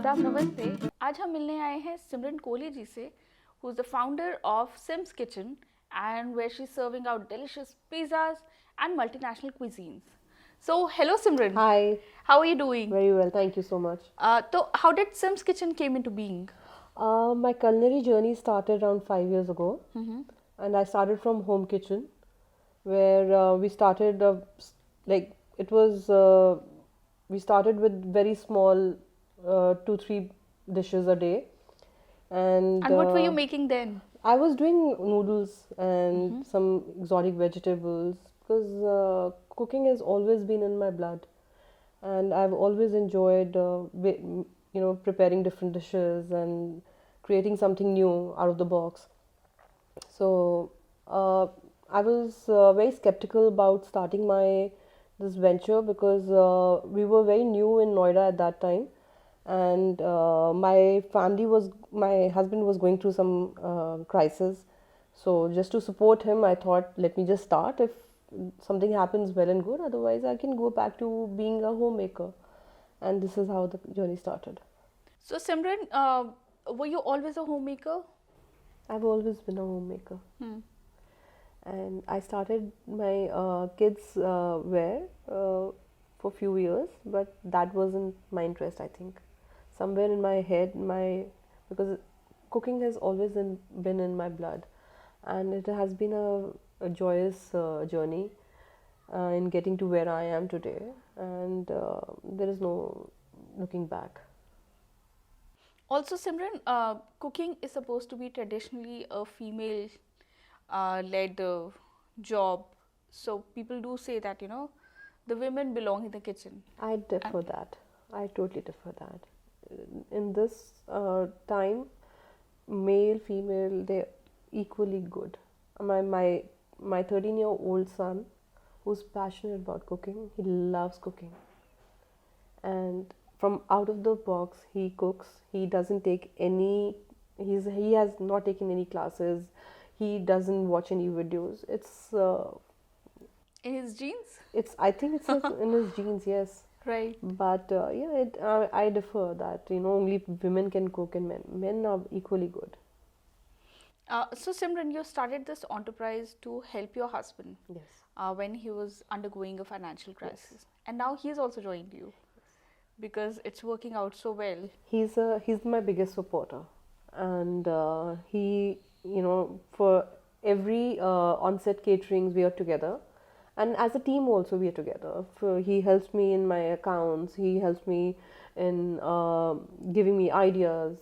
आदाब नमस्ते। आज हम मिलने आए हैं सिमरन कोहली जी से, who is the founder of Sim's Kitchen and where she's serving out delicious pizzas and multinational cuisines. So, hello Simran. Hi, How are you doing? very well, thank you so much. So, how did Sim's Kitchen came into being? My culinary journey started around 5 years ago, and I started from home kitchen, where we started like it was we started with very small 2-3 dishes a day, And what were you making then? I was doing noodles and some exotic vegetables because cooking has always been in my blood, and I've always enjoyed preparing different dishes and creating something new out of the box. So I was very skeptical about starting this venture because we were very new in Noida at that time, and my husband was going through some crisis. So just to support him, I thought, let me just start. If something happens, well and good. Otherwise, I can go back to being a homemaker. And this is how the journey started. So, Simran, were you always a homemaker? I've always been a homemaker. And I started my kids' wear for few years, but that wasn't my interest, I think. Somewhere in my head, because cooking has always been in my blood, and it has been a joyous journey in getting to where I am today, and there is no looking back. Also, Simran, cooking is supposed to be traditionally a female led job. So people do say that, the women belong in the kitchen. I differ that. I totally differ that. In this time, male, female, they're equally good. My 13-year-old son, who's passionate about cooking, he loves cooking. And from out of the box, he cooks. He doesn't take any, he has not taken any classes. He doesn't watch any videos. It's in his genes? I think it's in his genes, yes. Right. But I differ that only women can cook and men are equally good. So Simran, you started this enterprise to help your husband. Yes. When he was undergoing a financial crisis, and now he's also joined you because it's working out so well. He's my biggest supporter, and he for every on-set caterings we are together, and as a team also we are together. He helps me in my accounts, he helps me in giving me ideas,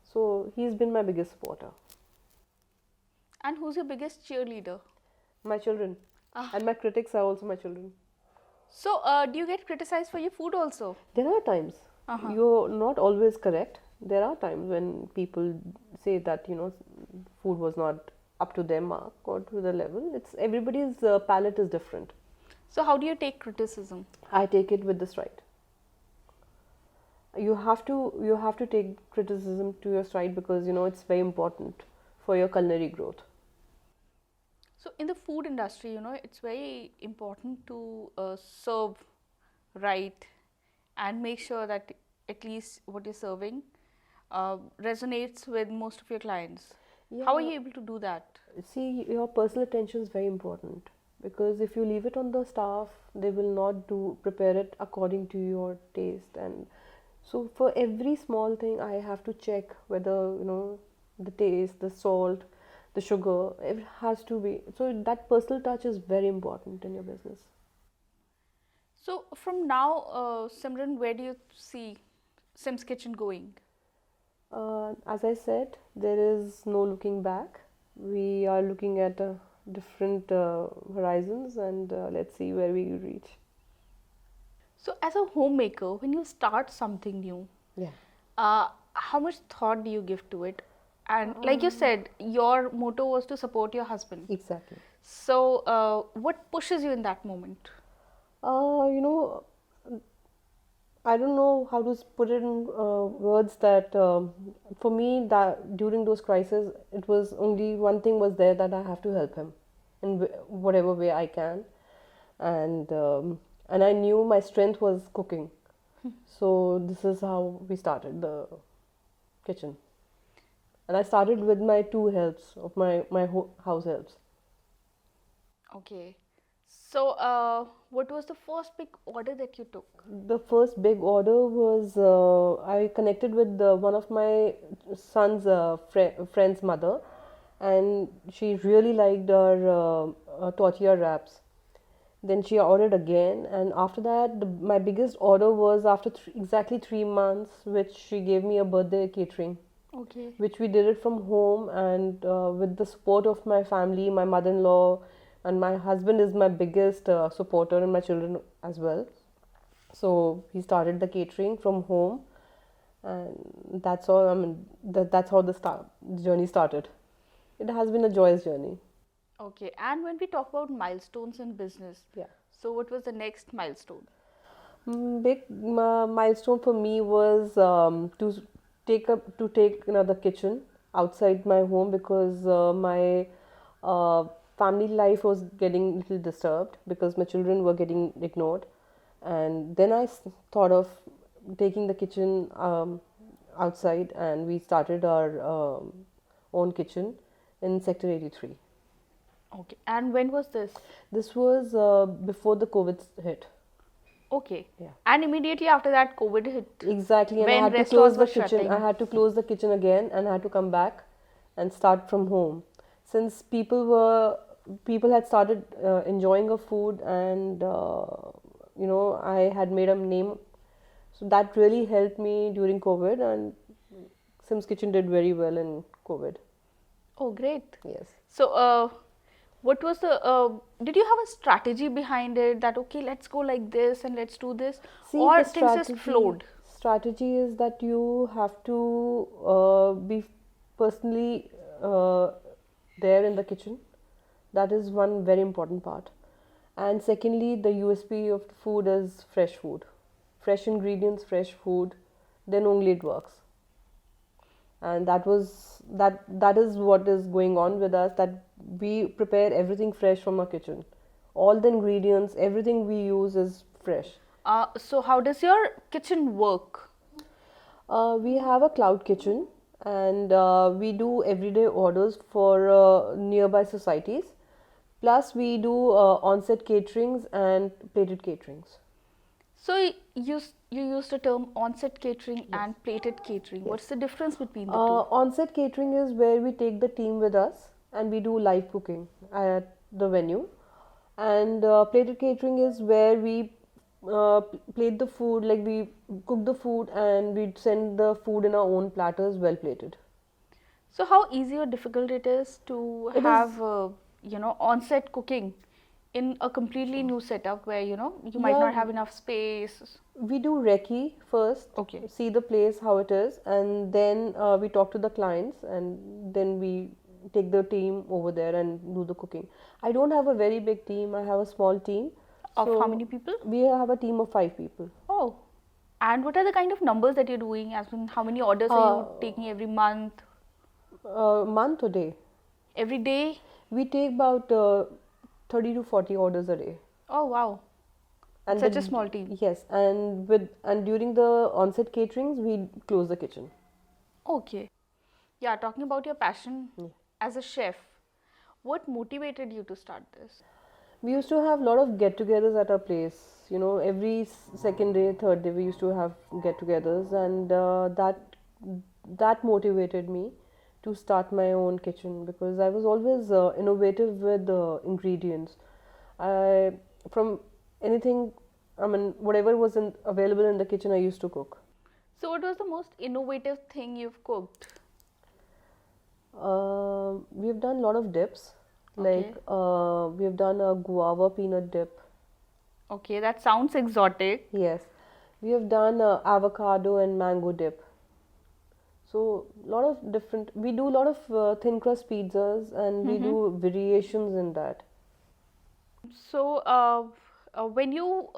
so he's been my biggest supporter. And who's your biggest cheerleader? My children. And my critics are also my children. So do you get criticized for your food also? There are times you're not always correct. There are times when people say that food was not up to their mark or to the level. It's everybody's palate is different. So how do you take criticism? I take it with the stride. You have to take criticism to your stride because it's very important for your culinary growth. So in the food industry, it's very important to serve right and make sure that at least what you're serving resonates with most of your clients. Yeah. How are you able to do that? See, your personal attention is very important because if you leave it on the staff, they will not prepare it according to your taste. And so for every small thing, I have to check whether the taste, the salt, the sugar, it has to be. So that personal touch is very important in your business. So from now, Simran, where do you see Sim's Kitchen going? As I said, there is no looking back. We are looking at different horizons, and let's see where we reach. So as a homemaker, when you start something new, how much thought do you give to it? And like you said, your motto was to support your husband. Exactly. So what pushes you in that moment? I don't know how to put it in words that for me that during those crises, it was only one thing was there, that I have to help him in whatever way I can, and I knew my strength was cooking. So this is how we started the kitchen. And I started with my two helps of my house helps. Okay. So, what was the first big order that you took? The first big order was I connected with one of my son's friend's mother, and she really liked our tortilla wraps. Then she ordered again, and after that, my biggest order was after exactly 3 months, which she gave me a birthday catering, Okay. which we did it from home and with the support of my family, my mother-in-law, and my husband is my biggest supporter, and my children as well. So he started the catering from home, and that's all. I mean, that's how the journey started. It has been a joyous journey. Okay. And when we talk about milestones in business, Yeah. so what was the next milestone? Big milestone for me was to take another kitchen outside my home because my uh, family life was getting a little disturbed because my children were getting ignored, and then thought of taking the kitchen outside, and we started our own kitchen in Sector 83. Okay. And when was this? This was before the COVID hit. Okay. Yeah. And immediately after that, COVID hit. Exactly, and I When had to restaurants close the were kitchen. shutting. I had to close the kitchen again, and I had to come back and start from home. Since people had started enjoying our food, and I had made a name, so that really helped me during COVID. And Sim's Kitchen did very well in COVID. Oh, great. Yes. So, what was did you have a strategy behind it that, okay, let's go like this and let's do this? See, Or the things just flowed? strategy is that you have to be personally there in the kitchen. That is one very important part. And secondly, the USP of the food is fresh food. Fresh ingredients, fresh food, then only it works. And that is what is going on with us, that we prepare everything fresh from our kitchen. All the ingredients, everything we use is fresh. So, how does your kitchen work? We have a cloud kitchen, and we do everyday orders for nearby societies. Plus, we do on-set caterings and plated caterings. So, you used the term on-set catering and plated catering. Yes. What's the difference between the two? On-set catering is where we take the team with us and we do live cooking at the venue. And plated catering is where we plate the food, like we cook the food and we send the food in our own platters, well plated. So, how easy or difficult it is to It have, is, on-set cooking in a completely new setup where, you might yeah, not have enough space. we do recce first, Okay. see the place how it is, and then we talk to the clients, and then we take the team over there and do the cooking. I don't have a very big team, I have a small team. Of how So many people? we have a team of 5 people. Oh. And what are the kind of numbers that you're doing? As in, how many orders are you taking every month? Month or day? Every day? We take about 30 to 40 orders a day. Oh, wow. And Such a small team. Yes, and during the on-set caterings, we close the kitchen. Okay. Yeah, talking about your passion Yeah. as a chef, what motivated you to start this? We used to have a lot of get-togethers at our place. Every second day, third day, we used to have get-togethers, and that motivated me to start my own kitchen because I was always innovative with ingredients. From anything, I mean, whatever was available in the kitchen, I used to cook. So, what was the most innovative thing you've cooked? We've done a lot of dips. Okay. Like we've done a guava peanut dip. Okay, that sounds exotic. Yes, we have done a avocado and mango dip. So lot of different. We do a lot of thin crust pizzas, and we do variations in that. So, when you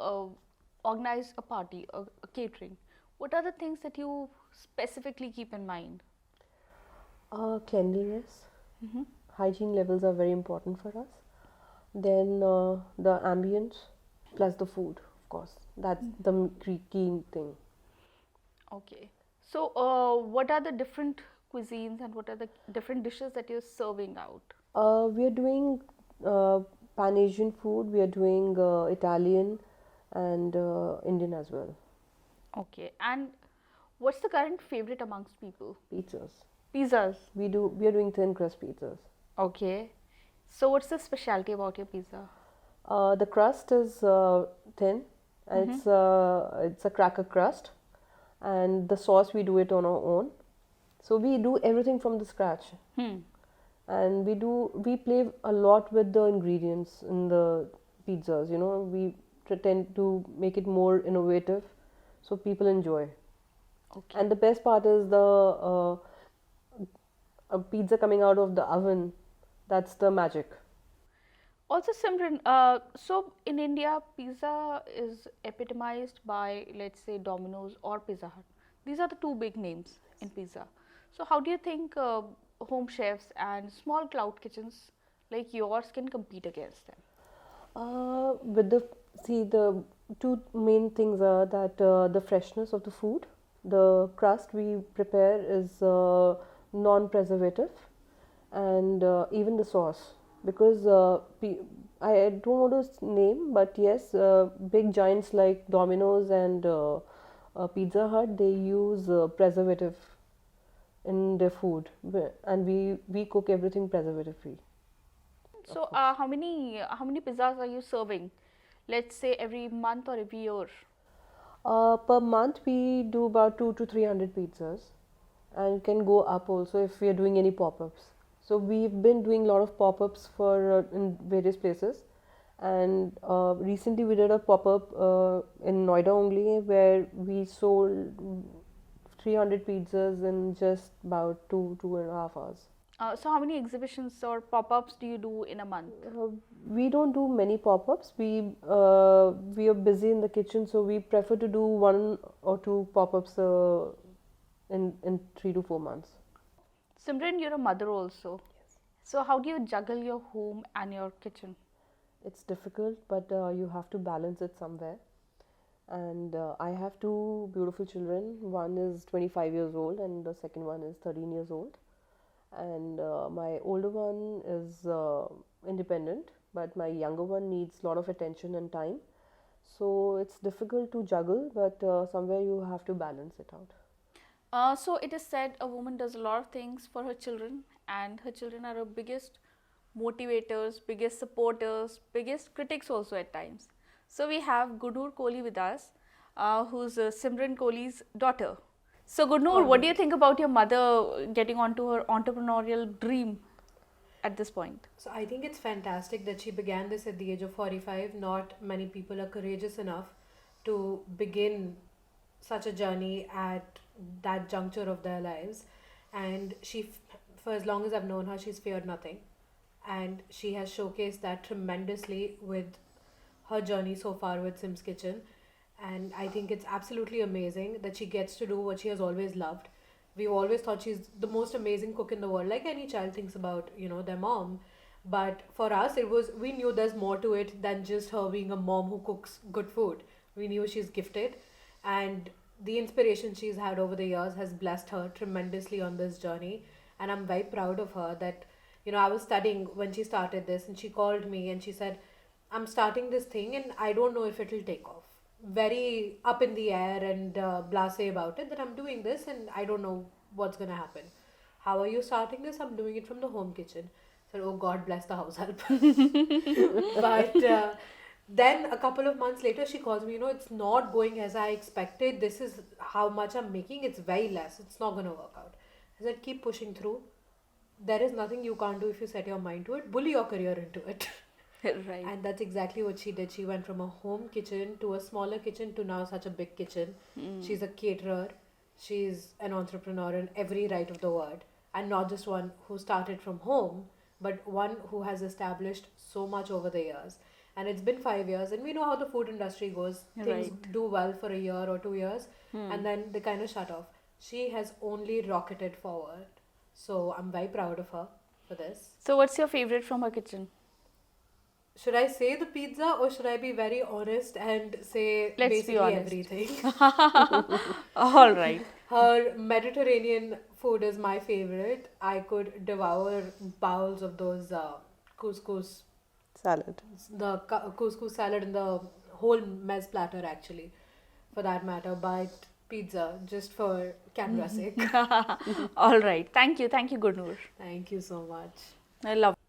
organize a party, a catering, what are the things that you specifically keep in mind? Cleanliness, hygiene levels are very important for us. Then the ambience plus the food. course. That's the key thing. Okay. So, what are the different cuisines and what are the different dishes that you're serving out? We are doing uh, Pan Asian food. We are doing Italian and Indian as well. Okay. And what's the current favorite amongst people? Pizzas. Pizzas. We are doing thin crust pizzas. Okay. So, what's the specialty about your pizza? The crust is thin, and it's a cracker crust, and the sauce we do it on our own. So we do everything from the scratch, and we play a lot with the ingredients in the pizzas. We tend to make it more innovative, so people enjoy. Okay. And the best part is the a pizza coming out of the oven. That's the magic. Also, Simran, so in India, pizza is epitomized by, let's say, Domino's or Pizza Hut. These are the two big names in pizza. So, how do you think home chefs and small cloud kitchens like yours can compete against them? With the two main things are that the freshness of the food, the crust we prepare is non-preservative, and even the sauce. Because I don't want to name, but yes, big giants like Domino's and Pizza Hut, they use preservative in their food, and we cook everything preservative free. So, how many pizzas are you serving? Let's say every month or every year. Per month, we do about 200 to 300 pizzas, and it can go up also if we are doing any pop-ups. So we've been doing a lot of pop-ups for in various places, and recently we did a pop-up in Noida only, where we sold 300 pizzas in just about 2.5 hours. So, how many exhibitions or pop-ups do you do in a month? We don't do many pop-ups. We are busy in the kitchen, so we prefer to do 1 or 2 pop-ups in 3 to 4 months. Simran, you're a mother also. So, how do you juggle your home and your kitchen? It's difficult, but you have to balance it somewhere. And I have 2 beautiful children. One is 25 years old, and the second one is 13 years old. And my older one is independent, but my younger one needs a lot of attention and time. So it's difficult to juggle, but somewhere you have to balance it out. So it is said a woman does a lot of things for her children, and her children are her biggest motivators, biggest supporters, biggest critics also at times. So we have Gurnur Kohli with us, who's Simran Kohli's daughter. So Gurnur, what do you think about your mother getting onto her entrepreneurial dream at this point? So I think it's fantastic that she began this at the age of 45. Not many people are courageous enough to begin such a journey at that juncture of their lives. And for as long as I've known her, she's feared nothing. And she has showcased that tremendously with her journey so far with Sim's Kitchen. And I think it's absolutely amazing that she gets to do what she has always loved. We've always thought she's the most amazing cook in the world, like any child thinks about, their mom. But for us, we knew there's more to it than just her being a mom who cooks good food. We knew she's gifted, and the inspiration she's had over the years has blessed her tremendously on this journey. And I'm very proud of her that, I was studying when she started this, and she called me and she said, I'm starting this thing and I don't know if it'll take off. Very up in the air and blasé about it, that I'm doing this and I don't know what's going to happen. How are you starting this? I'm doing it from the home kitchen. I said, oh God bless the house help. But then a couple of months later, she calls me, it's not going as I expected. This is how much I'm making. It's very less. It's not going to work out. I said, keep pushing through. There is nothing you can't do if you set your mind to it. Bully your career into it. Right. And that's exactly what she did. She went from a home kitchen to a smaller kitchen to now such a big kitchen. She's a caterer. She's an entrepreneur in every right of the word. And not just one who started from home, but one who has established so much over the years. And it's been 5 years, and we know how the food industry goes. Things Right. do well for a year or 2 years, and then they kind of shut off. She has only rocketed forward. So I'm very proud of her for this. So what's your favorite from her kitchen? should I say the pizza or should I be very honest and say Let's be basically honest. everything? All right. Her Mediterranean food is my favorite. I could devour bowls of those couscous, Salad. couscous salad and the whole mess platter actually, for that matter. But pizza, just for camera sake. All right. Thank you. Thank you, Gurnoor. Thank you so much. I love it.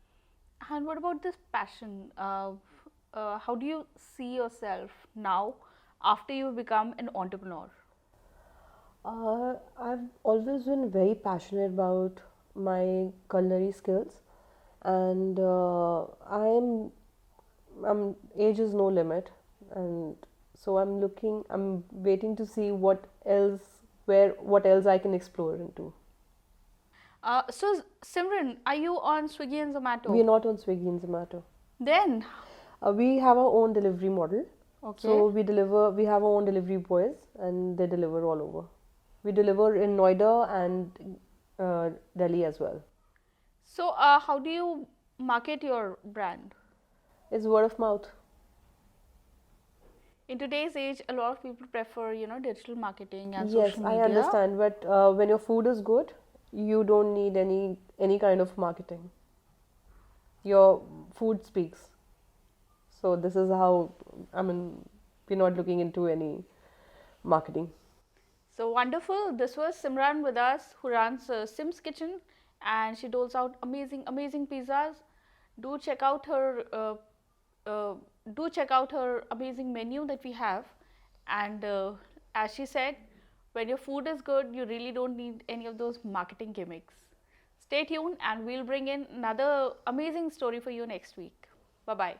And what about this passion? How do you see yourself now after you become an entrepreneur? I've always been very passionate about my culinary skills, and age is no limit, and so I'm waiting to see what else I can explore into. So, Simran, are you on Swiggy and Zomato? We are not on Swiggy and Zomato. Then, We have our own delivery model. okay. So we have our own delivery boys and they deliver all over. We deliver in Noida and Delhi as well. So, how do you market your brand? It's word of mouth. In today's age, a lot of people prefer, digital marketing and Yes, social I media. understand, but when your food is good, you don't need any kind of marketing. Your food speaks. So this is how, we're not looking into any marketing. So wonderful. This was Simran with us, who runs Sim's Kitchen, and she doles out amazing, amazing pizzas. Do check out her amazing menu that we have. And as she said, when your food is good, you really don't need any of those marketing gimmicks. Stay tuned, and we'll bring in another amazing story for you next week. Bye bye.